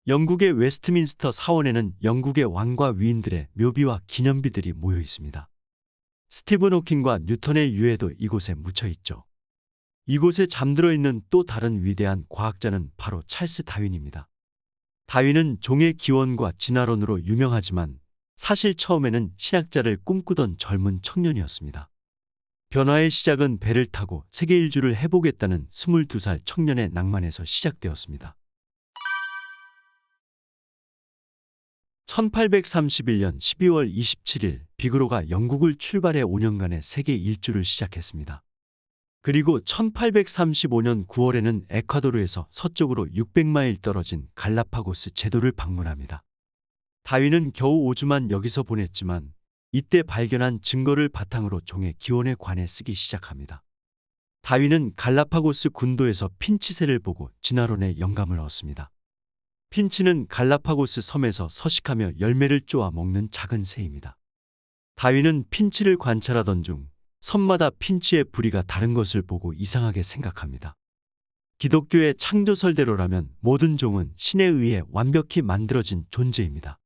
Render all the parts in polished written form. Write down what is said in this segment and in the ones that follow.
영국의 웨스트민스터 사원에는 영국의 왕과 위인들의 묘비와 기념비들이 모여 있습니다. 스티븐 호킹과 뉴턴의 유해도 이곳에 묻혀 있죠. 이곳에 잠들어 있는 또 다른 위대한 과학자는 바로 찰스 다윈입니다. 다윈은 종의 기원과 진화론으로 유명하지만 사실 처음에는 신학자를 꿈꾸던 젊은 청년이었습니다. 변화의 시작은 배를 타고 세계 일주를 해보겠다는 22살 청년의 낭만에서 시작되었습니다. 1831년 12월 27일 비그로가 영국을 출발해 5년간의 세계 일주를 시작했습니다. 그리고 1835년 9월에는 에콰도르에서 서쪽으로 600마일 떨어진 갈라파고스 제도를 방문합니다. 다윈은 겨우 5주만 여기서 보냈지만 이때 발견한 증거를 바탕으로 종의 기원에 관해 쓰기 시작합니다. 다윈은 갈라파고스 군도에서 핀치새를 보고 진화론의 영감을 얻습니다. 핀치는 갈라파고스 섬에서 서식하며 열매를 쪼아 먹는 작은 새입니다. 다윈은 핀치를 관찰하던 중 섬마다 핀치의 부리가 다른 것을 보고 이상하게 생각합니다. 기독교의 창조설대로라면 모든 종은 신에 의해 완벽히 만들어진 존재입니다.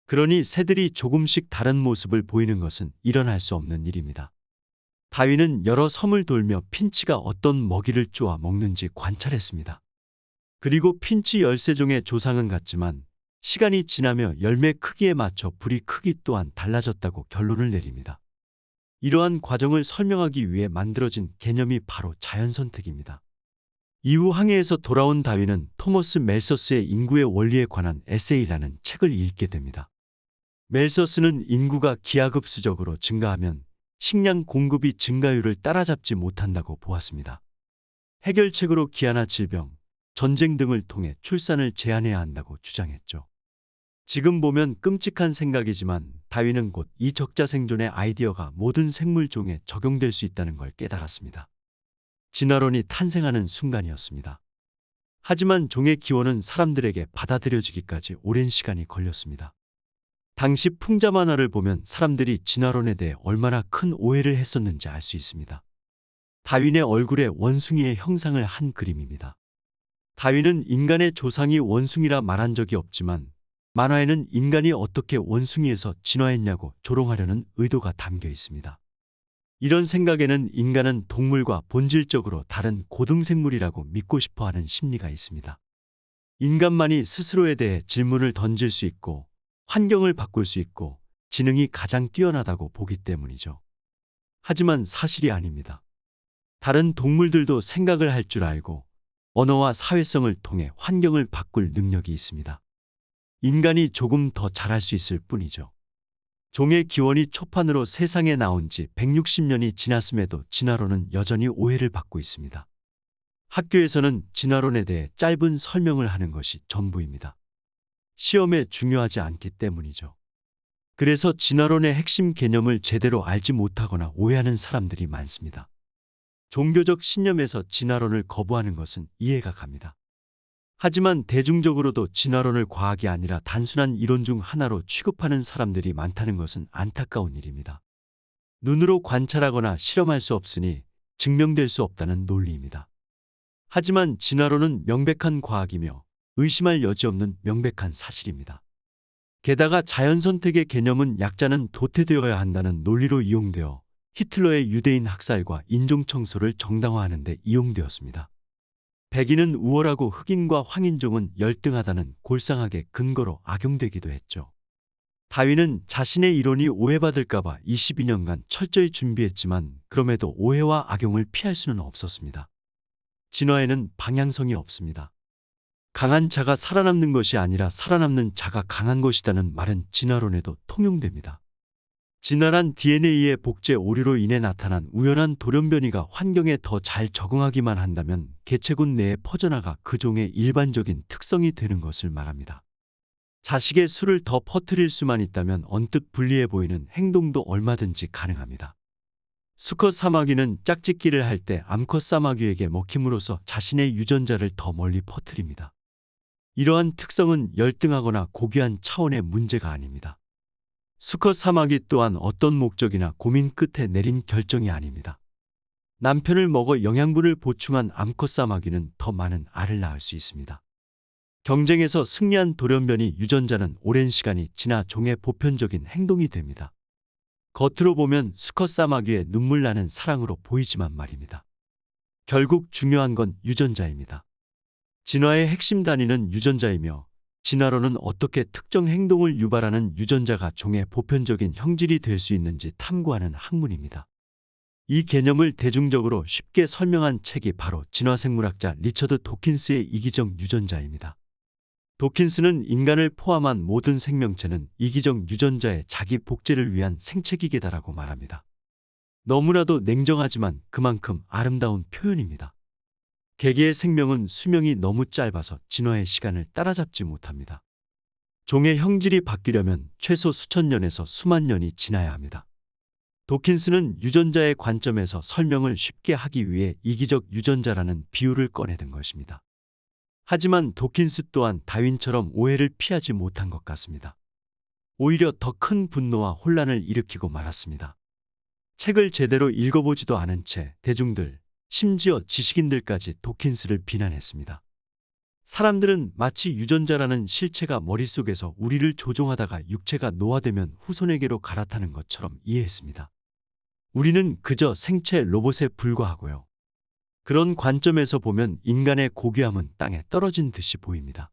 그러니 새들이 조금씩 다른 모습을 보이는 것은 일어날 수 없는 일입니다. 다윈은 여러 섬을 돌며 핀치가 어떤 먹이를 쪼아 먹는지 관찰했습니다. 그리고 핀치 13종의 조상은 같지만 시간이 지나며 열매 크기에 맞춰 부리 크기 또한 달라졌다고 결론을 내립니다. 이러한 과정을 설명하기 위해 만들어진 개념이 바로 자연선택입니다. 이후 항해에서 돌아온 다윈은 토머스 멜서스의 인구의 원리에 관한 에세이라는 책을 읽게 됩니다. 멜서스는 인구가 기하급수적으로 증가하면 식량 공급이 증가율을 따라잡지 못한다고 보았습니다. 해결책으로 기아나 질병, 전쟁 등을 통해 출산을 제한해야 한다고 주장했죠. 지금 보면 끔찍한 생각이지만 다윈은 곧 이 적자생존의 아이디어가 모든 생물종에 적용될 수 있다는 걸 깨달았습니다. 진화론이 탄생하는 순간이었습니다. 하지만 종의 기원은 사람들에게 받아들여지기까지 오랜 시간이 걸렸습니다. 당시 풍자 만화를 보면 사람들이 진화론에 대해 얼마나 큰 오해를 했었는지 알 수 있습니다. 다윈의 얼굴에 원숭이의 형상을 한 그림입니다. 다윈은 인간의 조상이 원숭이라 말한 적이 없지만 만화에는 인간이 어떻게 원숭이에서 진화했냐고 조롱하려는 의도가 담겨 있습니다. 이런 생각에는 인간은 동물과 본질적으로 다른 고등생물이라고 믿고 싶어하는 심리가 있습니다. 인간만이 스스로에 대해 질문을 던질 수 있고 환경을 바꿀 수 있고 지능이 가장 뛰어나다고 보기 때문이죠. 하지만 사실이 아닙니다. 다른 동물들도 생각을 할 줄 알고 언어와 사회성을 통해 환경을 바꿀 능력이 있습니다. 인간이 조금 더 잘할 수 있을 뿐이죠. 종의 기원이 초판으로 세상에 나온 지 160년이 지났음에도 진화론은 여전히 오해를 받고 있습니다. 학교에서는 진화론에 대해 짧은 설명을 하는 것이 전부입니다. 시험에 중요하지 않기 때문이죠. 그래서 진화론의 핵심 개념을 제대로 알지 못하거나 오해하는 사람들이 많습니다. 종교적 신념에서 진화론을 거부하는 것은 이해가 갑니다. 하지만 대중적으로도 진화론을 과학이 아니라 단순한 이론 중 하나로 취급하는 사람들이 많다는 것은 안타까운 일입니다. 눈으로 관찰하거나 실험할 수 없으니 증명될 수 없다는 논리입니다. 하지만 진화론은 명백한 과학이며 의심할 여지 없는 명백한 사실입니다. 게다가 자연선택의 개념은 약자는 도태되어야 한다는 논리로 이용되어 히틀러의 유대인 학살과 인종청소를 정당화하는 데 이용되었습니다. 백인은 우월하고 흑인과 황인종은 열등하다는 골상학의 근거로 악용되기도 했죠. 다윈은 자신의 이론이 오해받을까봐 22년간 철저히 준비했지만 그럼에도 오해와 악용을 피할 수는 없었습니다. 진화에는 방향성이 없습니다. 강한 자가 살아남는 것이 아니라 살아남는 자가 강한 것이라는 말은 진화론에도 통용됩니다. 진화란 DNA의 복제 오류로 인해 나타난 우연한 돌연변이가 환경에 더 잘 적응하기만 한다면 개체군 내에 퍼져나가 그 종의 일반적인 특성이 되는 것을 말합니다. 자식의 수를 더 퍼뜨릴 수만 있다면 언뜻 불리해 보이는 행동도 얼마든지 가능합니다. 수컷 사마귀는 짝짓기를 할 때 암컷 사마귀에게 먹힘으로써 자신의 유전자를 더 멀리 퍼뜨립니다. 이러한 특성은 열등하거나 고귀한 차원의 문제가 아닙니다. 수컷 사마귀 또한 어떤 목적이나 고민 끝에 내린 결정이 아닙니다. 남편을 먹어 영양분을 보충한 암컷 사마귀는 더 많은 알을 낳을 수 있습니다. 경쟁에서 승리한 돌연변이 유전자는 오랜 시간이 지나 종의 보편적인 행동이 됩니다. 겉으로 보면 수컷 사마귀의 눈물 나는 사랑으로 보이지만 말입니다. 결국 중요한 건 유전자입니다. 진화의 핵심 단위는 유전자이며 진화론은 어떻게 특정 행동을 유발하는 유전자가 종의 보편적인 형질이 될 수 있는지 탐구하는 학문입니다. 이 개념을 대중적으로 쉽게 설명한 책이 바로 진화생물학자 리처드 도킨스의 이기적 유전자입니다. 도킨스는 인간을 포함한 모든 생명체는 이기적 유전자의 자기 복제를 위한 생체기계다라고 말합니다. 너무나도 냉정하지만 그만큼 아름다운 표현입니다. 개개의 생명은 수명이 너무 짧아서 진화의 시간을 따라잡지 못합니다. 종의 형질이 바뀌려면 최소 수천 년에서 수만 년이 지나야 합니다. 도킨스는 유전자의 관점에서 설명을 쉽게 하기 위해 이기적 유전자라는 비유를 꺼내든 것입니다. 하지만 도킨스 또한 다윈처럼 오해를 피하지 못한 것 같습니다. 오히려 더 큰 분노와 혼란을 일으키고 말았습니다. 책을 제대로 읽어보지도 않은 채 대중들, 심지어 지식인들까지 도킨스를 비난했습니다. 사람들은 마치 유전자라는 실체가 머릿속에서 우리를 조종하다가 육체가 노화되면 후손에게로 갈아타는 것처럼 이해했습니다. 우리는 그저 생체 로봇에 불과하고요. 그런 관점에서 보면 인간의 고귀함은 땅에 떨어진 듯이 보입니다.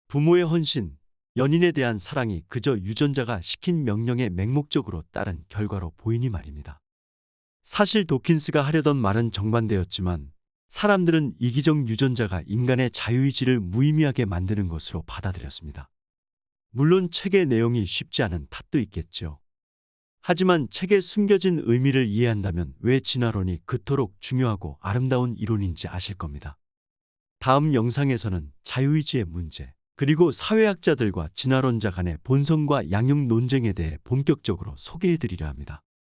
부모의 헌신, 연인에 대한 사랑이 그저 유전자가 시킨 명령에 맹목적으로 따른 결과로 보이니 말입니다. 사실 도킨스가 하려던 말은 정반대였지만 사람들은 이기적 유전자가 인간의 자유의지를 무의미하게 만드는 것으로 받아들였습니다. 물론 책의 내용이 쉽지 않은 탓도 있겠죠. 하지만 책에 숨겨진 의미를 이해한다면 왜 진화론이 그토록 중요하고 아름다운 이론인지 아실 겁니다. 다음 영상에서는 자유의지의 문제, 그리고 사회학자들과 진화론자 간의 본성과 양육 논쟁에 대해 본격적으로 소개해드리려 합니다.